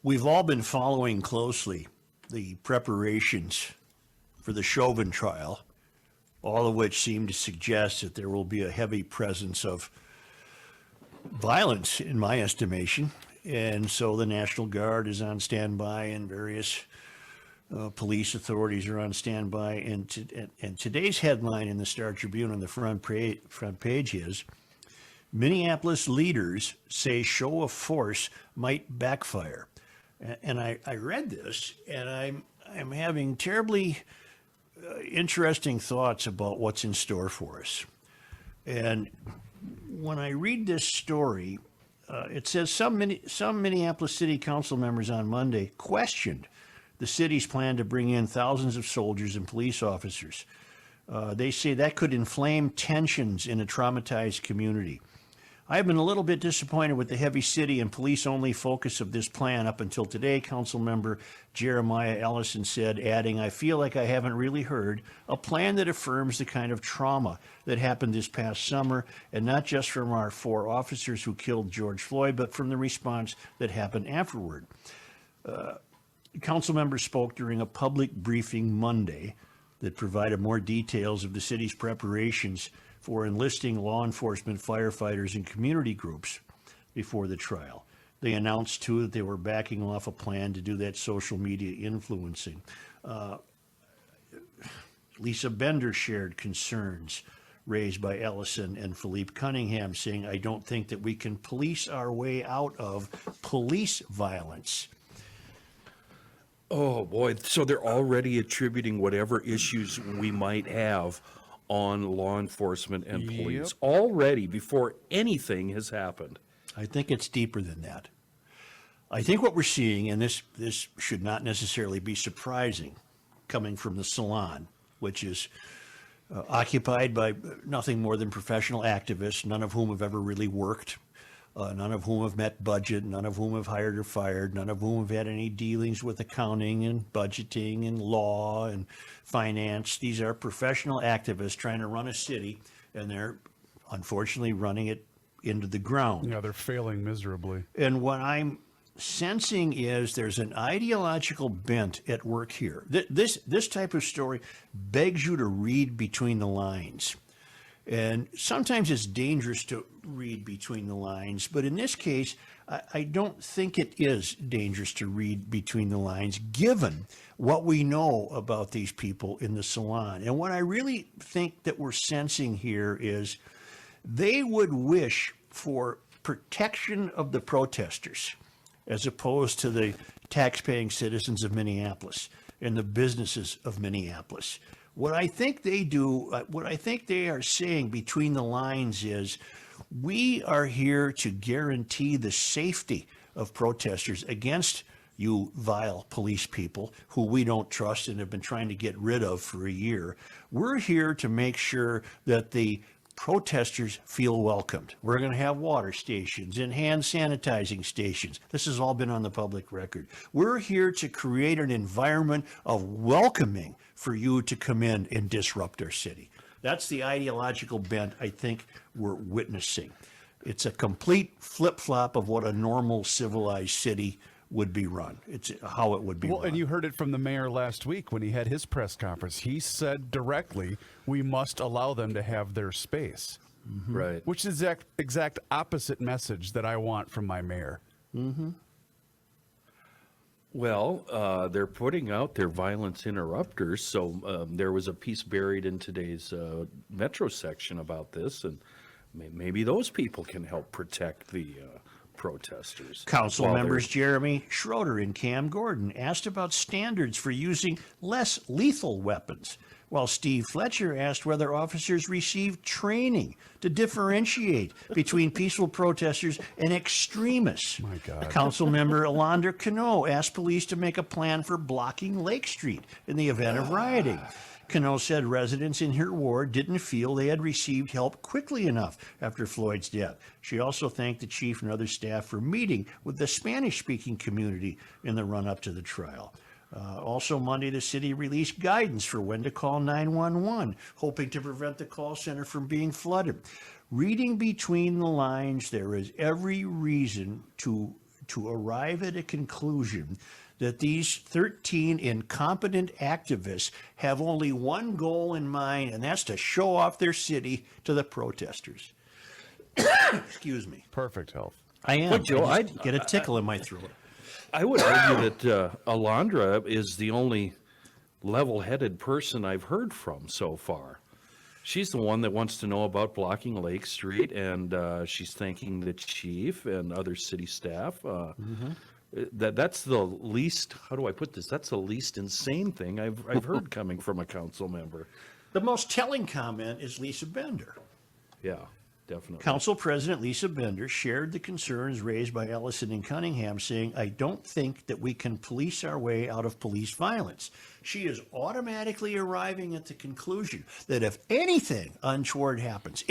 We've all been following closely the preparations for the Chauvin trial, all of which seem to suggest that there will be a heavy presence of violence, in my estimation. And so the National Guard is on standby, and various police authorities are on standby. And today's headline in the Star Tribune on the front page is, Minneapolis leaders say show of force might backfire. And I read this, and I'm having terribly interesting thoughts about what's in store for us. And when I read this story, it says some Minneapolis City Council members on Monday questioned the city's plan to bring in thousands of soldiers and police officers. They say that could inflame tensions in a traumatized community. I have been a little bit disappointed with the heavy city and police-only focus of this plan up until today, Council Member Jeremiah Ellison said, adding, I feel like I haven't really heard a plan that affirms the kind of trauma that happened this past summer, and not just from our 4 officers who killed George Floyd, but from the response that happened afterward. Council members spoke during a public briefing Monday that provided more details of the city's preparations for enlisting law enforcement, firefighters, and community groups before the trial. They announced, too, that they were backing off a plan to do that social media influencing. Lisa Bender shared concerns raised by Ellison and Philippe Cunningham, saying, I don't think that we can police our way out of police violence. Oh, boy. So they're already attributing whatever issues we might have on law enforcement and police already before anything has happened. I think it's deeper than that. I think what we're seeing, and this should not necessarily be surprising, coming from the salon, which is occupied by nothing more than professional activists, none of whom have ever really worked, none of whom have met budget, none of whom have hired or fired, none of whom have had any dealings with accounting and budgeting and law and finance. These are professional activists trying to run a city, and they're unfortunately running it into the ground. Yeah, they're failing miserably. And what I'm sensing is there's an ideological bent at work here. This type of story begs you to read between the lines. And sometimes it's dangerous to read between the lines, but in this case, I don't think it is dangerous to read between the lines, given what we know about these people in the salon. And what I really think that we're sensing here is they would wish for protection of the protesters, as opposed to the taxpaying citizens of Minneapolis and the businesses of Minneapolis. What I think they do, what I think they are saying between the lines is, we are here to guarantee the safety of protesters against you vile police people who we don't trust and have been trying to get rid of for a year. We're here to make sure that the protesters feel welcomed. We're going to have water stations and hand sanitizing stations. This has all been on the public record. We're here to create an environment of welcoming for you to come in and disrupt our city. That's the ideological bent I think we're witnessing. It's a complete flip-flop of what a normal civilized city would be run. It's how it would be run. And you heard it from the mayor last week when he had his press conference. He said directly, we must allow them to have their space. Mm-hmm. Right. Which is the exact opposite message that I want from my mayor. Mm-hmm. Well, they're putting out their violence interrupters. So there was a piece buried in today's Metro section about this, and maybe those people can help protect the protesters. Council members Jeremy Schroeder and Cam Gordon asked about standards for using less lethal weapons, while Steve Fletcher asked whether officers received training to differentiate between peaceful protesters and extremists. My God. Council member Alondra Cano asked police to make a plan for blocking Lake Street in the event of rioting. Cano said residents in her ward didn't feel they had received help quickly enough after Floyd's death. She also thanked the chief and other staff for meeting with the Spanish-speaking community in the run-up to the trial. Also Monday, the city released guidance for when to call 911, hoping to prevent the call center from being flooded. Reading between the lines, there is every reason to to arrive at a conclusion that these 13 incompetent activists have only one goal in mind, and that's to show off their city to the protesters. Excuse me. Perfect health. I am. But, Joe, I just get a tickle in my throat. I would argue that Alondra is the only level-headed person I've heard from so far. She's the one that wants to know about blocking Lake Street, and she's thanking the chief and other city staff. That's the least, how do I put this? That's the least insane thing I've heard coming from a council member. The most telling comment is Lisa Bender. Yeah, definitely. Council President Lisa Bender shared the concerns raised by Ellison and Cunningham, saying, "I don't think that we can police our way out of police violence." She is automatically arriving at the conclusion that if anything untoward happens,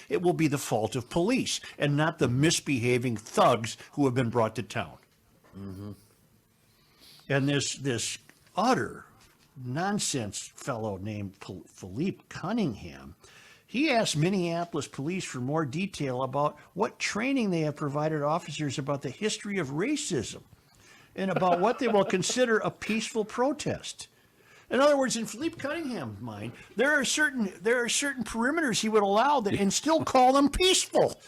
it will be the fault of police and not the misbehaving thugs who have been brought to town. And this utter nonsense fellow named Philippe Cunningham, he asked Minneapolis police for more detail about what training they have provided officers about the history of racism and about what they will consider a peaceful protest. In other words, in Philippe Cunningham's mind, there are certain perimeters he would allow that and still call them peaceful.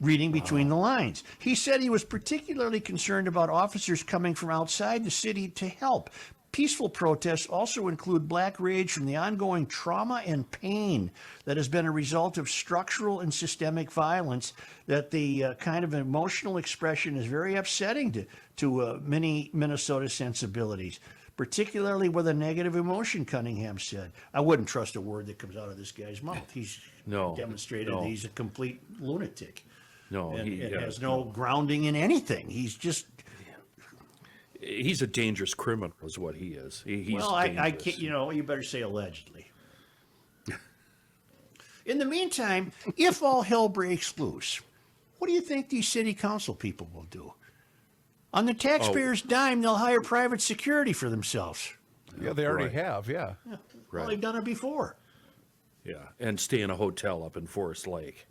Reading between the lines. He said he was particularly concerned about officers coming from outside the city to help. Peaceful protests also include black rage from the ongoing trauma and pain that has been a result of structural and systemic violence, that the kind of emotional expression is very upsetting to many Minnesota sensibilities, particularly with a negative emotion, Cunningham said. I wouldn't trust a word that comes out of this guy's mouth. He's demonstrated that he's a complete lunatic. He has no grounding in anything. He's a dangerous criminal, is what he is. He's I can't, you better say allegedly. In the meantime, if all hell breaks loose, what do you think these city council people will do? On the taxpayers' dime, they'll hire private security for themselves. Yeah, they already have, yeah. Well, they've done it before. Yeah, and stay in a hotel up in Forest Lake.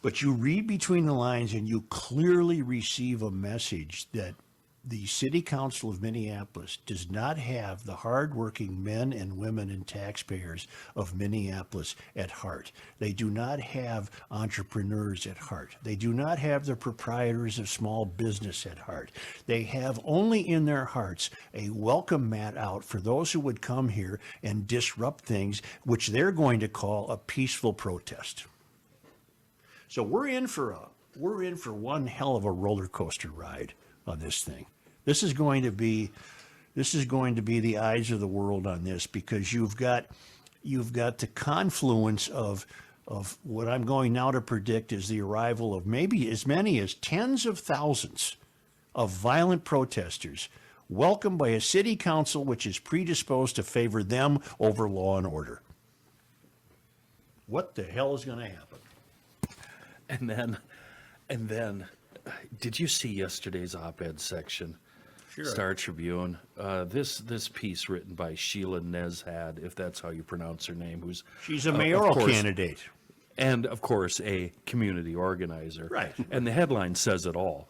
But you read between the lines and you clearly receive a message that the City Council of Minneapolis does not have the hardworking men and women and taxpayers of Minneapolis at heart. They do not have entrepreneurs at heart. They do not have the proprietors of small business at heart. They have only in their hearts a welcome mat out for those who would come here and disrupt things, which they're going to call a peaceful protest. So we're in for one hell of a roller coaster ride on this thing. This is going to be the eyes of the world on this, because you've got the confluence of what I'm going now to predict is the arrival of maybe as many as tens of thousands of violent protesters, welcomed by a city council which is predisposed to favor them over law and order. What the hell is going to happen? And then, did you see yesterday's op-ed section? Sure. Star Tribune. This piece written by Sheila Nezhad, if that's how you pronounce her name, she's a mayoral candidate, and of course a community organizer. Right. And the headline says it all.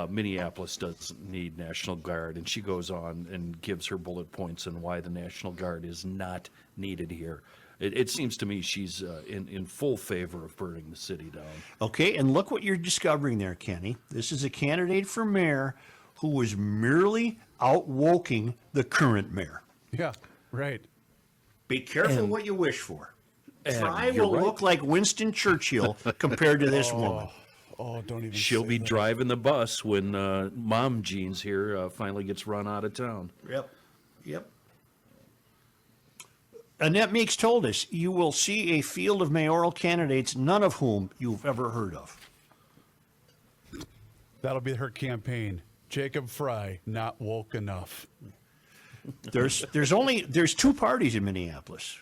Minneapolis doesn't need National Guard, and she goes on and gives her bullet points on why the National Guard is not needed here. It seems to me she's in full favor of burning the city down. Okay, and look what you're discovering there, Kenny. This is a candidate for mayor who was merely outwoking the current mayor. Yeah, right. Be careful what you wish for. Fry you're will right. look like Winston Churchill compared to this woman. Oh, don't even She'll say be that. driving the bus when Mom Jeans here finally gets run out of town. Yep. Annette Meeks told us, you will see a field of mayoral candidates, none of whom you've ever heard of. That'll be her campaign. Jacob Fry, not woke enough. There's two parties in Minneapolis,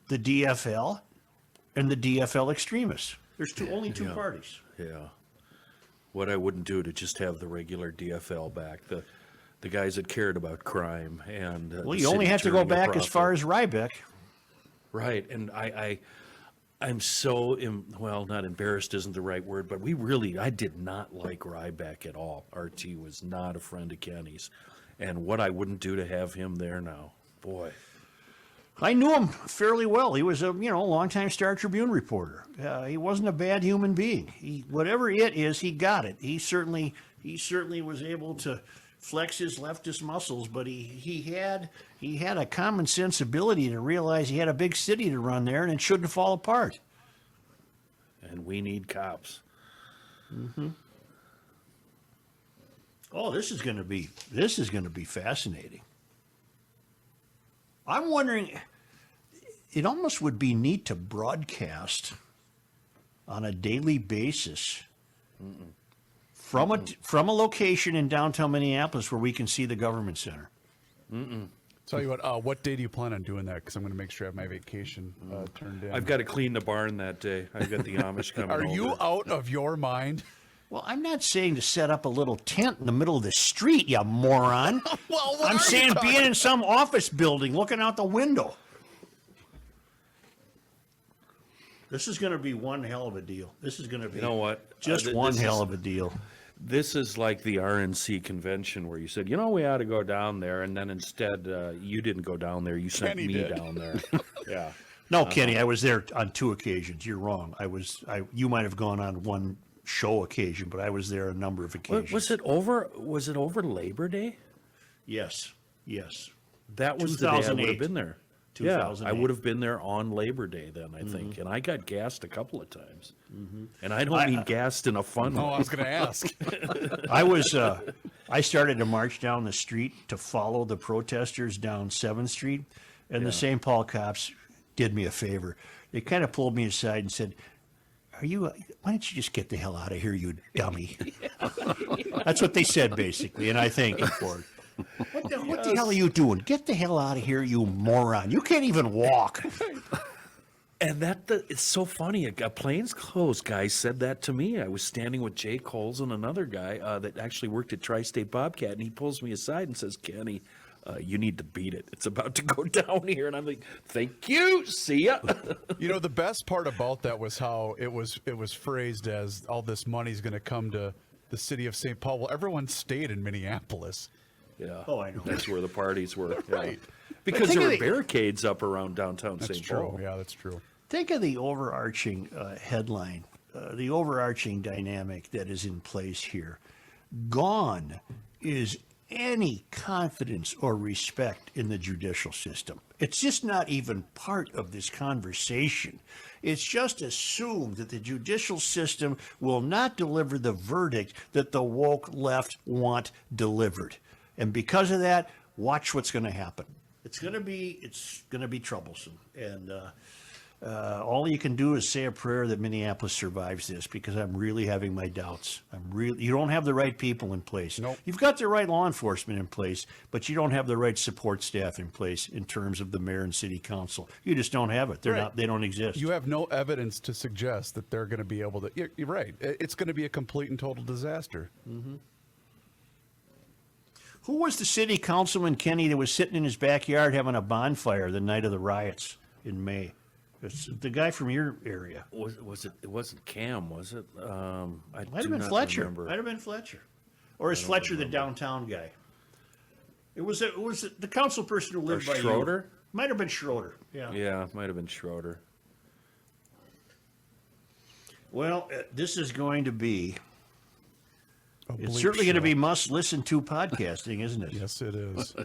the DFL and the DFL extremists. There's only two parties. Yeah. What I wouldn't do to just have the regular DFL back, the guys that cared about crime and Well, you only have to go back as far as Rybeck. Right, and I'm well, not embarrassed isn't the right word, but I did not like Ryback at all. RT was not a friend of Kenny's. And what I wouldn't do to have him there now, boy. I knew him fairly well. He was a longtime Star Tribune reporter. He wasn't a bad human being. Whatever it is, he got it. He certainly was able to flex his leftist muscles, but he had a common sense ability to realize he had a big city to run there and it shouldn't fall apart. And we need cops. Mm-hmm. Oh, this is going to be fascinating. I'm wondering, it almost would be neat to broadcast on a daily basis from a location in downtown Minneapolis where we can see the government center. Tell you what day do you plan on doing that? Because I'm going to make sure I have my vacation turned in. I've got to clean the barn that day. I've got the Amish coming over. Are you out of your mind? Well, I'm not saying to set up a little tent in the middle of the street, you moron. Well, I'm saying being in some office building, looking out the window. This is going to be one hell of a deal. This is going to be, You know what? just one hell of a deal. This is like the RNC convention where you said, we ought to go down there, and then instead you didn't go down there. You sent Kenny me did. down there. Yeah. No, Kenny, I was there on 2 occasions. You're wrong. You might have gone on one show occasion, but I was there a number of occasions. Was it over Labor Day? Yes. That was the day I would 2008. have been there. Yeah, I 2008. would have been there on Labor Day then, I think. And I got gassed a couple of times. And I don't mean gassed in a fun way. Oh, I was going to ask. I started to march down the street to follow the protesters down 7th Street, and the St. Paul cops did me a favor. They kind of pulled me aside and said, why don't you just get the hell out of here, you dummy? That's what they said, basically, and I thank them for it. What the hell are you doing? Get the hell out of here, you moron. You can't even walk. And it's so funny. A plainclothes guy said that to me. I was standing with Jay Coles and another guy that actually worked at Tri-State Bobcat, and he pulls me aside and says, Kenny, you need to beat it. It's about to go down here. And I'm like, thank you. See ya. The best part about that was how it was phrased as all this money's going to come to the city of St. Paul. Well, everyone stayed in Minneapolis. Yeah. Oh, I know. That's where the parties were. Right. Yeah. Because think there of were barricades up around downtown That's St. true. Paul. Yeah, that's true. Think of the overarching headline, the overarching dynamic that is in place here. Gone is any confidence or respect in the judicial system. It's just not even part of this conversation. It's just assumed that the judicial system will not deliver the verdict that the woke left want delivered. And because of that, watch what's going to happen. It's going to be troublesome. And all you can do is say a prayer that Minneapolis survives this, because I'm really having my doubts. You don't have the right people in place. Nope. You've got the right law enforcement in place, but you don't have the right support staff in place in terms of the mayor and city council. You just don't have it. They don't exist. You have no evidence to suggest that they're going to be able to. You're right. It's going to be a complete and total disaster. Who was the city councilman, Kenny, that was sitting in his backyard having a bonfire the night of the riots in May? It's the guy from your area. Was it? It wasn't Cam, was it? Might have been Fletcher. Might have been Fletcher. Or is Fletcher the downtown guy? It was the council person who lived by you. Schroeder? Might have been Schroeder. Yeah. Yeah, it might have been Schroeder. Well, this is going to be. A It's bleep certainly going to show. be must listen to podcasting, isn't it? Yes, it is.